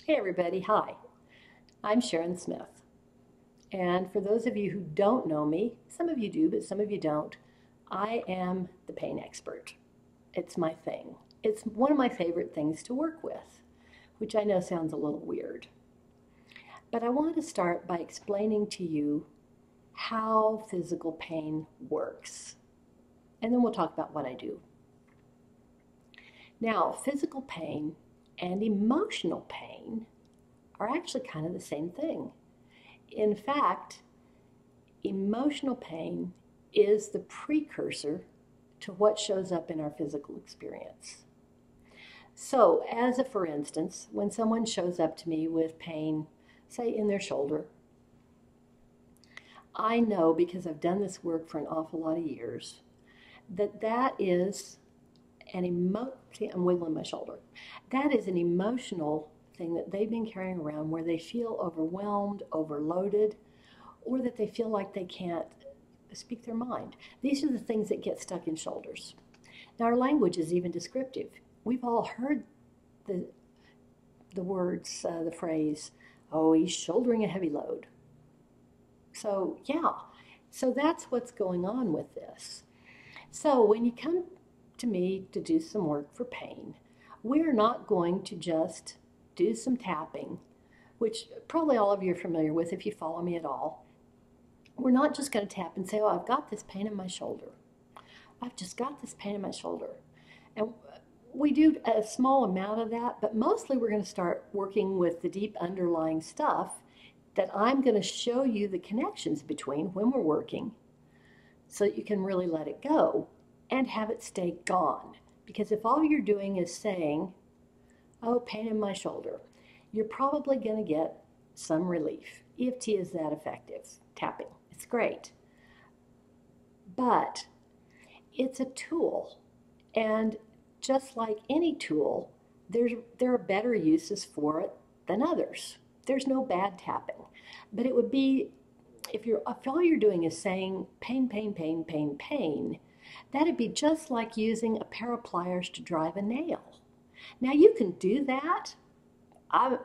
Hey everybody, hi. I'm Sharon Smith. And for those of you who don't know me, some of you do, but some of you don't, I am the pain expert. It's my thing. It's one of my favorite things to work with, which I know sounds a little weird. But I want to start by explaining to you how physical pain works. And then we'll talk about what I do. Now, physical pain and emotional pain are actually kind of the same thing. In fact, emotional pain is the precursor to what shows up in our physical experience. So, as a for instance, when someone shows up to me with pain, say in their shoulder, I know because I've done this work for an awful lot of years that is I'm wiggling my shoulder. That is an emotional thing that they've been carrying around where they feel overwhelmed, overloaded, or that they feel like they can't speak their mind. These are the things that get stuck in shoulders. Now, our language is even descriptive. We've all heard the words, the phrase, oh, he's shouldering a heavy load. So, yeah, so that's what's going on with this. So when you come to me to do some work for pain, we're not going to just do some tapping, which probably all of you are familiar with if you follow me at all. We're not just going to tap and say, oh, I've got this pain in my shoulder. I've just got this pain in my shoulder. And we do a small amount of that, but mostly we're going to start working with the deep underlying stuff that I'm going to show you the connections between when we're working so that you can really let it go and have it stay gone. Because if all you're doing is saying, oh, pain in my shoulder, you're probably going to get some relief. EFT is that effective. Tapping, it's great. But it's a tool. And just like any tool, there are better uses for it than others. There's no bad tapping. But it would be, if all you're doing is saying pain, pain, pain, pain, pain, that'd be just like using a pair of pliers to drive a nail. Now you can do that. I've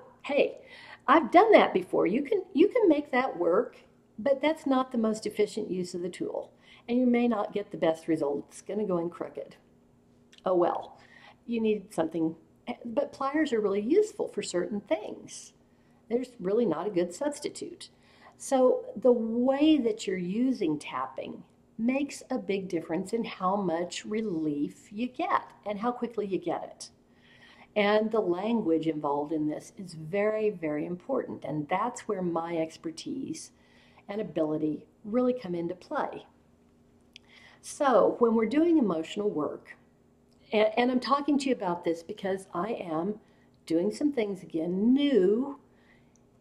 done that before. You can make that work, but that's not the most efficient use of the tool. And you may not get the best result. It's going to go in crooked. Oh well, you need something, but pliers are really useful for certain things. There's really not a good substitute. So the way that you're using tapping makes a big difference in how much relief you get and how quickly you get it. And the language involved in this is very, very important. And that's where my expertise and ability really come into play. So when we're doing emotional work, and I'm talking to you about this because I am doing some things again new,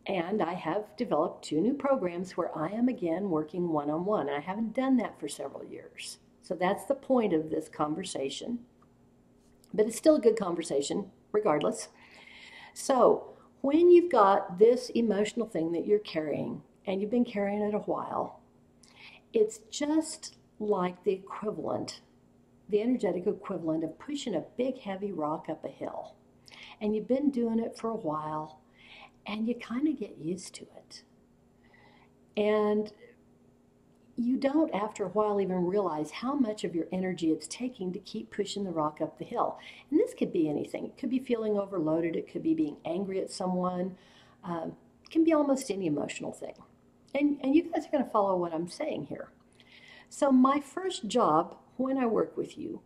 and I have developed 2 new programs where I am again working one-on-one. And I haven't done that for several years. So that's the point of this conversation. But it's still a good conversation regardless. So when you've got this emotional thing that you're carrying, and you've been carrying it a while, it's just like the equivalent, the energetic equivalent of pushing a big heavy rock up a hill. And you've been doing it for a while, and you kind of get used to it. And you don't, after a while, even realize how much of your energy it's taking to keep pushing the rock up the hill. And this could be anything. It could be feeling overloaded. It could be being angry at someone. It can be almost any emotional thing. And you guys are going to follow what I'm saying here. So my first job when I work with you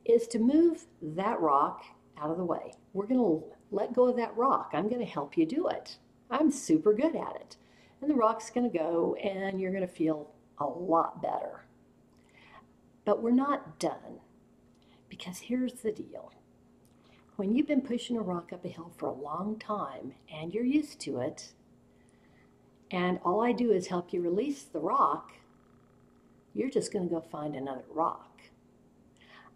is to move that rock out of the way. We're going to let go of that rock. I'm going to help you do it. I'm super good at it. And the rock's going to go, and you're going to feel a lot better. But we're not done, because here's the deal. When you've been pushing a rock up a hill for a long time and you're used to it, and all I do is help you release the rock, you're just going to go find another rock.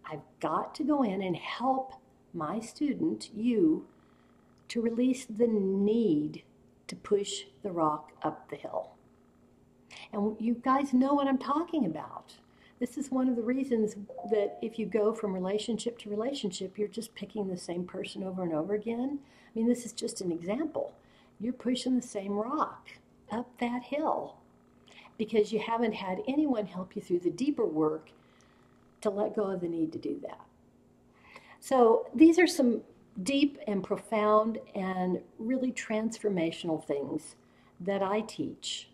I've got to go in and help my student, you, to release the need to push the rock up the hill. And you guys know what I'm talking about. This is one of the reasons that if you go from relationship to relationship, you're just picking the same person over and over again. I mean, this is just an example. You're pushing the same rock up that hill because you haven't had anyone help you through the deeper work to let go of the need to do that. So these are some deep and profound and really transformational things that I teach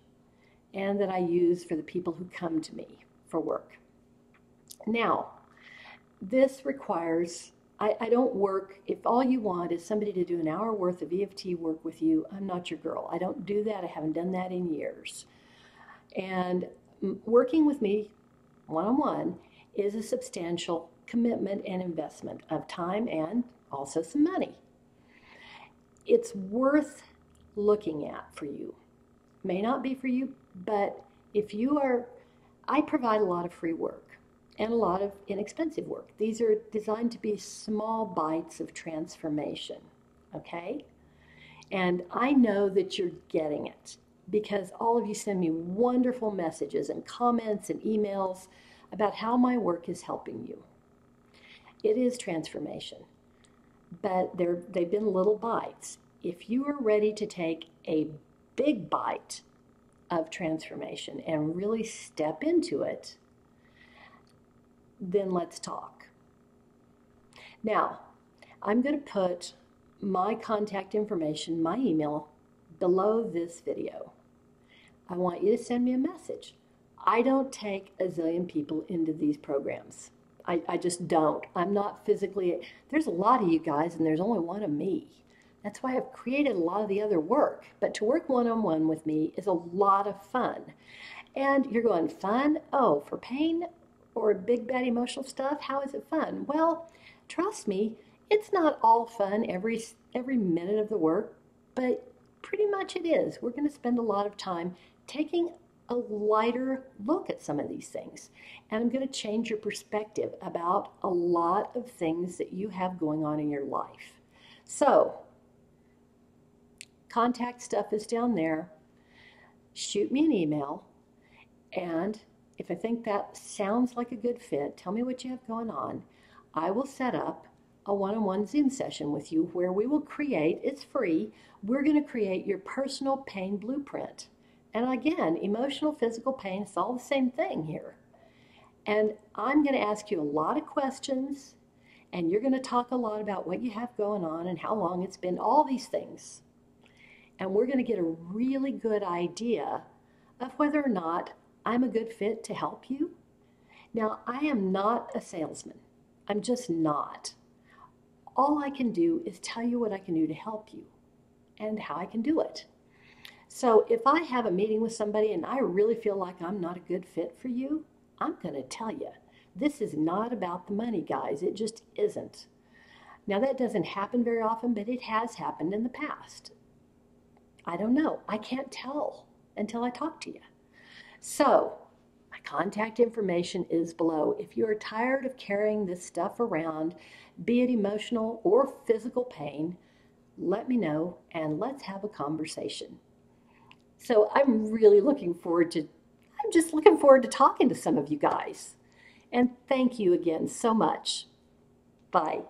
and that I use for the people who come to me for work. Now, this requires, I don't work, if all you want is somebody to do an hour worth of EFT work with you, I'm not your girl. I don't do that. I haven't done that in years. And working with me one-on-one is a substantial commitment and investment of time and also some money. It's worth looking at for you. May not be for you, but if you are, I provide a lot of free work and a lot of inexpensive work. These are designed to be small bites of transformation, okay? And I know that you're getting it because all of you send me wonderful messages and comments and emails about how my work is helping you. It is transformation, but they've been little bites. If you are ready to take a big bite of transformation and really step into it, then let's talk. Now, I'm going to put my contact information, my email, below this video. I want you to send me a message. I don't take a zillion people into these programs. I just don't. I'm not physically, there's a lot of you guys and there's only one of me. That's why I've created a lot of the other work. But to work one-on-one with me is a lot of fun. And you're going, fun? Oh, for pain or big bad emotional stuff? How is it fun? Well, trust me, it's not all fun every minute of the work, but pretty much it is. We're going to spend a lot of time taking a lighter look at some of these things. And I'm going to change your perspective about a lot of things that you have going on in your life. So, contact stuff is down there. Shoot me an email. And if I think that sounds like a good fit, tell me what you have going on. I will set up a one-on-one Zoom session with you where we will create, it's free, we're going to create your personal pain blueprint. And again, emotional, physical pain, it's all the same thing here. And I'm going to ask you a lot of questions, and you're going to talk a lot about what you have going on and how long it's been, all these things. And we're going to get a really good idea of whether or not I'm a good fit to help you. Now, I am not a salesman. I'm just not. All I can do is tell you what I can do to help you and how I can do it. So if I have a meeting with somebody and I really feel like I'm not a good fit for you, I'm going to tell you. This is not about the money, guys. It just isn't. Now, that doesn't happen very often, but it has happened in the past. I don't know. I can't tell until I talk to you. So, my contact information is below. If you are tired of carrying this stuff around, be it emotional or physical pain, let me know and let's have a conversation. So I'm just looking forward to talking to some of you guys. And thank you again so much. Bye.